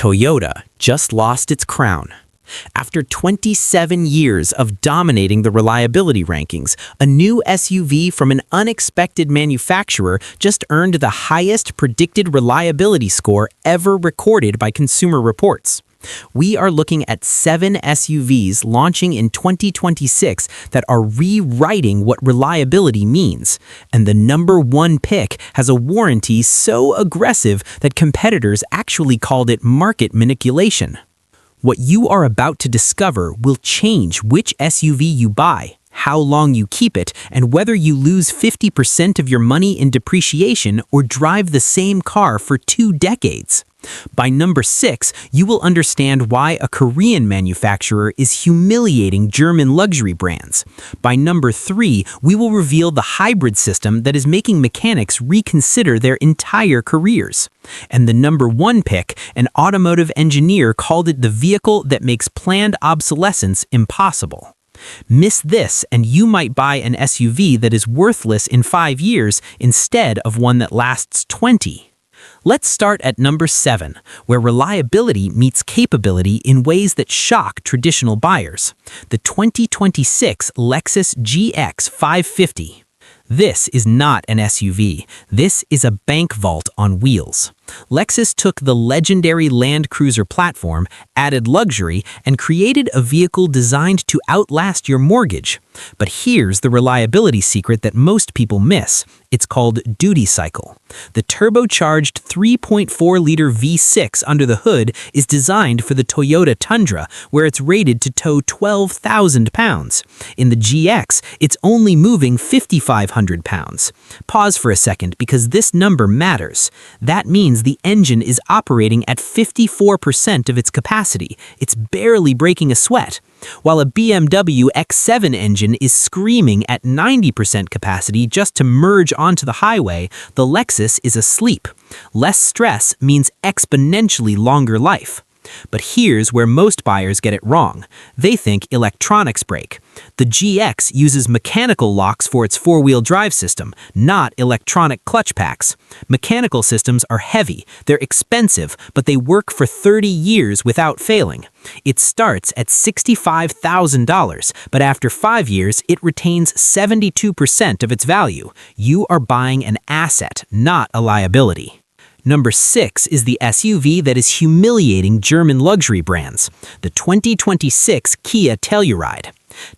Toyota just lost its crown. After 27 years of dominating the reliability rankings, a new SUV from an unexpected manufacturer just earned the highest predicted reliability score ever recorded by Consumer Reports. We are looking at 7 SUVs launching in 2026 that are rewriting what reliability means. And the number one pick has a warranty so aggressive that competitors actually called it market manipulation. What you are about to discover will change which SUV you buy, how long you keep it, and whether you lose 50% of your money in depreciation or drive the same car for 2 decades. By number 6, you will understand why a Korean manufacturer is humiliating German luxury brands. By number 3, we will reveal the hybrid system that is making mechanics reconsider their entire careers. And the number 1 pick, an automotive engineer called it the vehicle that makes planned obsolescence impossible. Miss this and you might buy an SUV that is worthless in 5 years instead of one that lasts 20. Let's start at number 7, where reliability meets capability in ways that shock traditional buyers. The 2026 Lexus GX 550. This is not an SUV. This is a bank vault on wheels. Lexus took the legendary Land Cruiser platform, added luxury, and created a vehicle designed to outlast your mortgage. But here's the reliability secret that most people miss. It's called duty cycle. The turbocharged 3.4-liter V6 under the hood is designed for the Toyota Tundra, where it's rated to tow 12,000 pounds. In the GX, it's only moving 5,500 pounds. Pause for a second because this number matters. That means the engine is operating at 54% of its capacity. It's barely breaking a sweat. While a BMW X7 engine is screaming at 90% capacity just to merge onto the highway, the Lexus is asleep. Less stress means exponentially longer life. But here's where most buyers get it wrong. They think electronics break. The GX uses mechanical locks for its 4-wheel drive system, not electronic clutch packs. Mechanical systems are heavy, they're expensive, but they work for 30 years without failing. It starts at $65,000, but after 5 years, it retains 72% of its value. You are buying an asset, not a liability. Number 6 is the SUV that is humiliating German luxury brands, the 2026 Kia Telluride.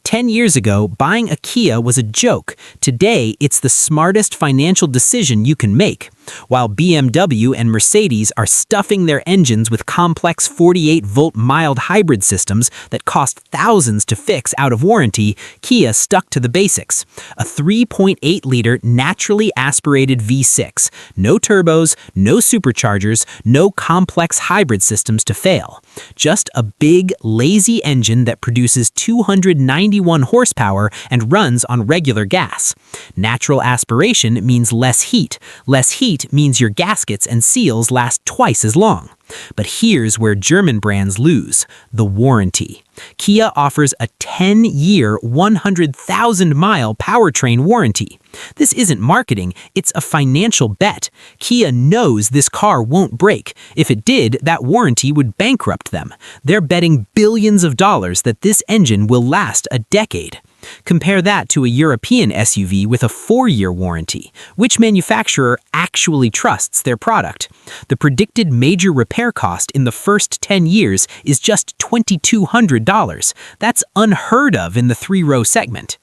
10 years ago, buying a Kia was a joke. Today, it's the smartest financial decision you can make. While BMW and Mercedes are stuffing their engines with complex 48-volt mild hybrid systems that cost thousands to fix out of warranty, Kia stuck to the basics. A 3.8-liter naturally aspirated V6. No turbos, no superchargers, no complex hybrid systems to fail. Just a big, lazy engine that produces 291 horsepower and runs on regular gas. Natural aspiration means less heat. Less heat means your gaskets and seals last twice as long. But here's where German brands lose: the warranty. Kia offers a 10-year, 100,000-mile powertrain warranty. This isn't marketing, it's a financial bet. Kia knows this car won't break. If it did, that warranty would bankrupt them. They're betting billions of dollars that this engine will last a decade. Compare that to a European SUV with a 4-year warranty. Which manufacturer actually trusts their product? The predicted major repair cost in the first 10 years is just $2,200. That's unheard of in the 3-row segment.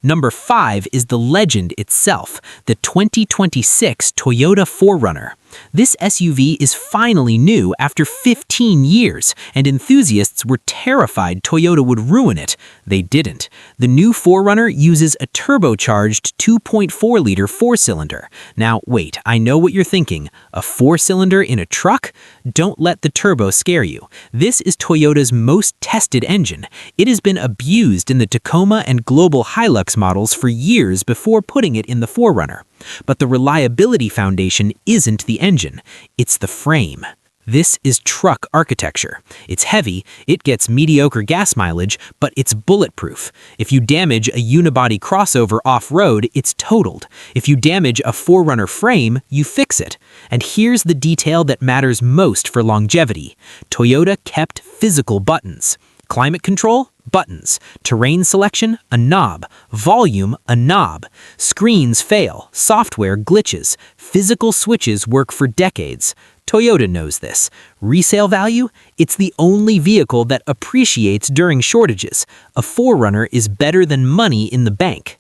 Number 5 is the legend itself, the 2026 Toyota 4Runner. This SUV is finally new after 15 years, and enthusiasts were terrified Toyota would ruin it. They didn't. The new 4Runner uses a turbocharged 2.4-liter 4-cylinder. Now, wait, I know what you're thinking. A 4-cylinder in a truck? Don't let the turbo scare you. This is Toyota's most tested engine. It has been abused in the Tacoma and Global Hilux models for years before putting it in the 4Runner. But the reliability foundation isn't the engine, it's the frame. This is truck architecture. It's heavy, it gets mediocre gas mileage, but it's bulletproof. If you damage a unibody crossover off-road, it's totaled. If you damage a 4Runner frame, you fix it. And here's the detail that matters most for longevity. Toyota kept physical buttons. Climate control? Buttons. Terrain selection? A knob. Volume? A knob. Screens fail. Software glitches. Physical switches work for decades. Toyota knows this. Resale value? It's the only vehicle that appreciates during shortages. A 4Runner is better than money in the bank.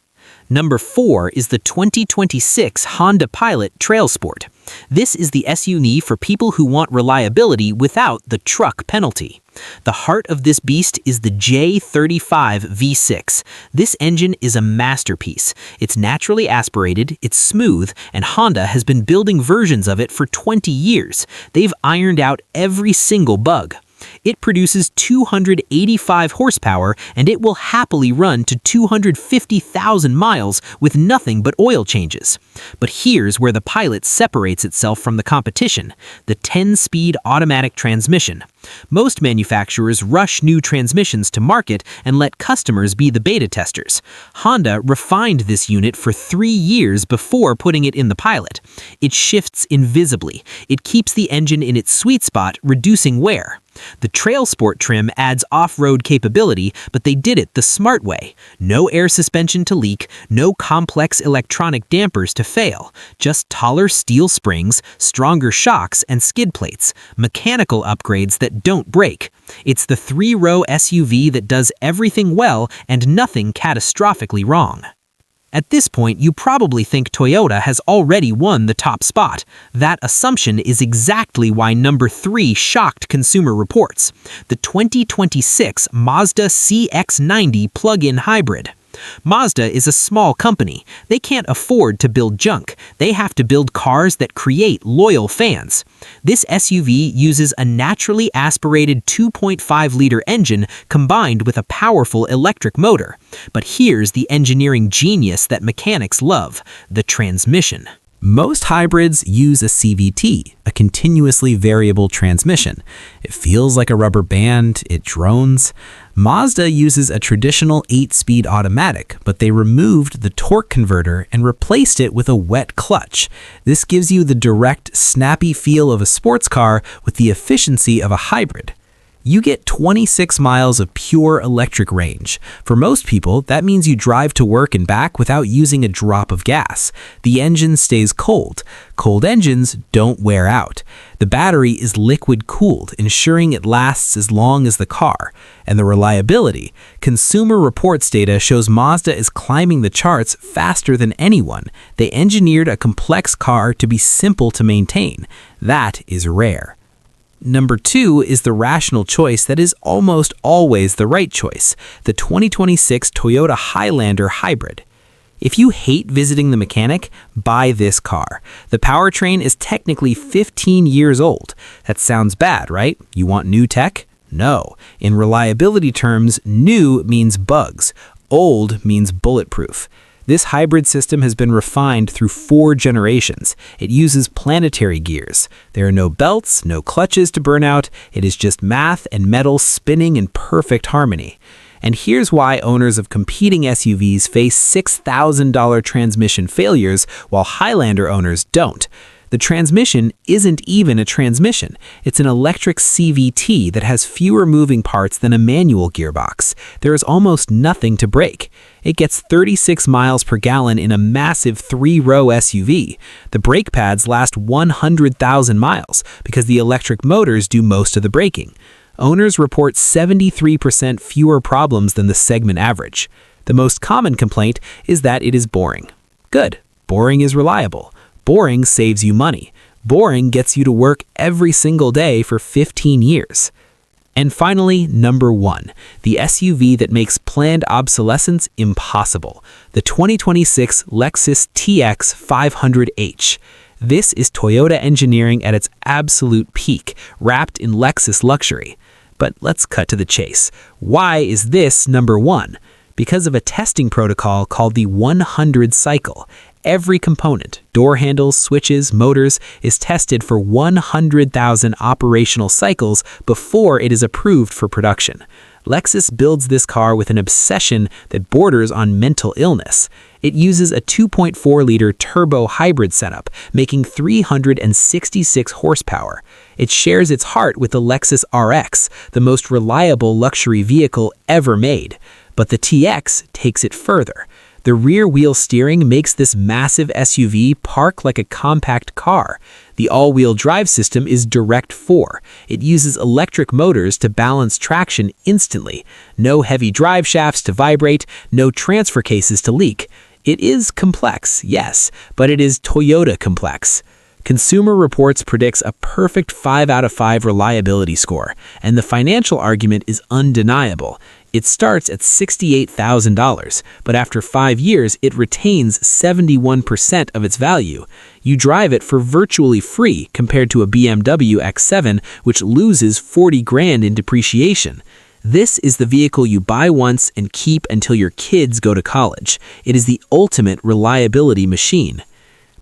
Number 4 is the 2026 Honda Pilot Trail Sport. This is the SUV for people who want reliability without the truck penalty. The heart of this beast is the J35 V6. This engine is a masterpiece. It's naturally aspirated, it's smooth, and Honda has been building versions of it for 20 years. They've ironed out every single bug. It produces 285 horsepower, and it will happily run to 250,000 miles with nothing but oil changes. But here's where the Pilot separates itself from the competition: the 10-speed automatic transmission. Most manufacturers rush new transmissions to market and let customers be the beta testers. Honda refined this unit for 3 years before putting it in the Pilot. It shifts invisibly. It keeps the engine in its sweet spot, reducing wear. The Trail Sport trim adds off-road capability, but they did it the smart way. No air suspension to leak, no complex electronic dampers to fail, just taller steel springs, stronger shocks, and skid plates, mechanical upgrades that don't break. It's the 3-row SUV that does everything well and nothing catastrophically wrong. At this point, you probably think Toyota has already won the top spot. That assumption is exactly why number 3 shocked Consumer Reports: the 2026 Mazda CX-90 plug-in hybrid. Mazda is a small company. They can't afford to build junk. They have to build cars that create loyal fans. This SUV uses a naturally aspirated 2.5-liter engine combined with a powerful electric motor. But here's the engineering genius that mechanics love: the transmission. Most hybrids use a CVT, a continuously variable transmission. It feels like a rubber band, it drones. Mazda uses a traditional 8-speed automatic, but they removed the torque converter and replaced it with a wet clutch. This gives you the direct, snappy feel of a sports car with the efficiency of a hybrid. You get 26 miles of pure electric range. For most people, that means you drive to work and back without using a drop of gas. The engine stays cold. Cold engines don't wear out. The battery is liquid-cooled, ensuring it lasts as long as the car. And the reliability. Consumer Reports data shows Mazda is climbing the charts faster than anyone. They engineered a complex car to be simple to maintain. That is rare. Number 2 is the rational choice that is almost always the right choice: the 2026 Toyota Highlander Hybrid. If you hate visiting the mechanic, buy this car. The powertrain is technically 15 years old. That sounds bad, right? You want new tech? No. In reliability terms, new means bugs. Old means bulletproof. This hybrid system has been refined through 4 generations. It uses planetary gears. There are no belts, no clutches to burn out. It is just math and metal spinning in perfect harmony. And here's why owners of competing SUVs face $6,000 transmission failures while Highlander owners don't. The transmission isn't even a transmission. It's an electric CVT that has fewer moving parts than a manual gearbox. There is almost nothing to brake. It gets 36 miles per gallon in a massive 3-row SUV. The brake pads last 100,000 miles because the electric motors do most of the braking. Owners report 73% fewer problems than the segment average. The most common complaint is that it is boring. Good. Boring is reliable. Boring saves you money. Boring gets you to work every single day for 15 years. And finally, number 1, the SUV that makes planned obsolescence impossible: the 2026 Lexus TX 500h. This is Toyota engineering at its absolute peak, wrapped in Lexus luxury. But let's cut to the chase. Why is this number 1? Because of a testing protocol called the 100 cycle. Every component, door handles, switches, motors, is tested for 100,000 operational cycles before it is approved for production. Lexus builds this car with an obsession that borders on mental illness. It uses a 2.4-liter turbo hybrid setup, making 366 horsepower. It shares its heart with the Lexus RX, the most reliable luxury vehicle ever made. But the TX takes it further. The rear-wheel steering makes this massive SUV park like a compact car. The all-wheel drive system is Direct 4. It uses electric motors to balance traction instantly. No heavy drive shafts to vibrate, no transfer cases to leak. It is complex, yes, but it is Toyota complex. Consumer Reports predicts a perfect 5 out of 5 reliability score, and the financial argument is undeniable. It starts at $68,000, but after 5 years, it retains 71% of its value. You drive it for virtually free compared to a BMW X7, which loses 40 grand in depreciation. This is the vehicle you buy once and keep until your kids go to college. It is the ultimate reliability machine.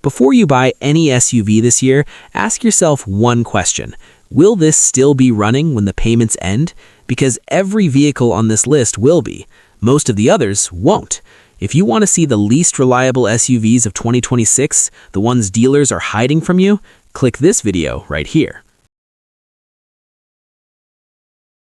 Before you buy any SUV this year, ask yourself one question. Will this still be running when the payments end? Because every vehicle on this list will be. Most of the others won't. If you want to see the least reliable SUVs of 2026, the ones dealers are hiding from you, click this video right here.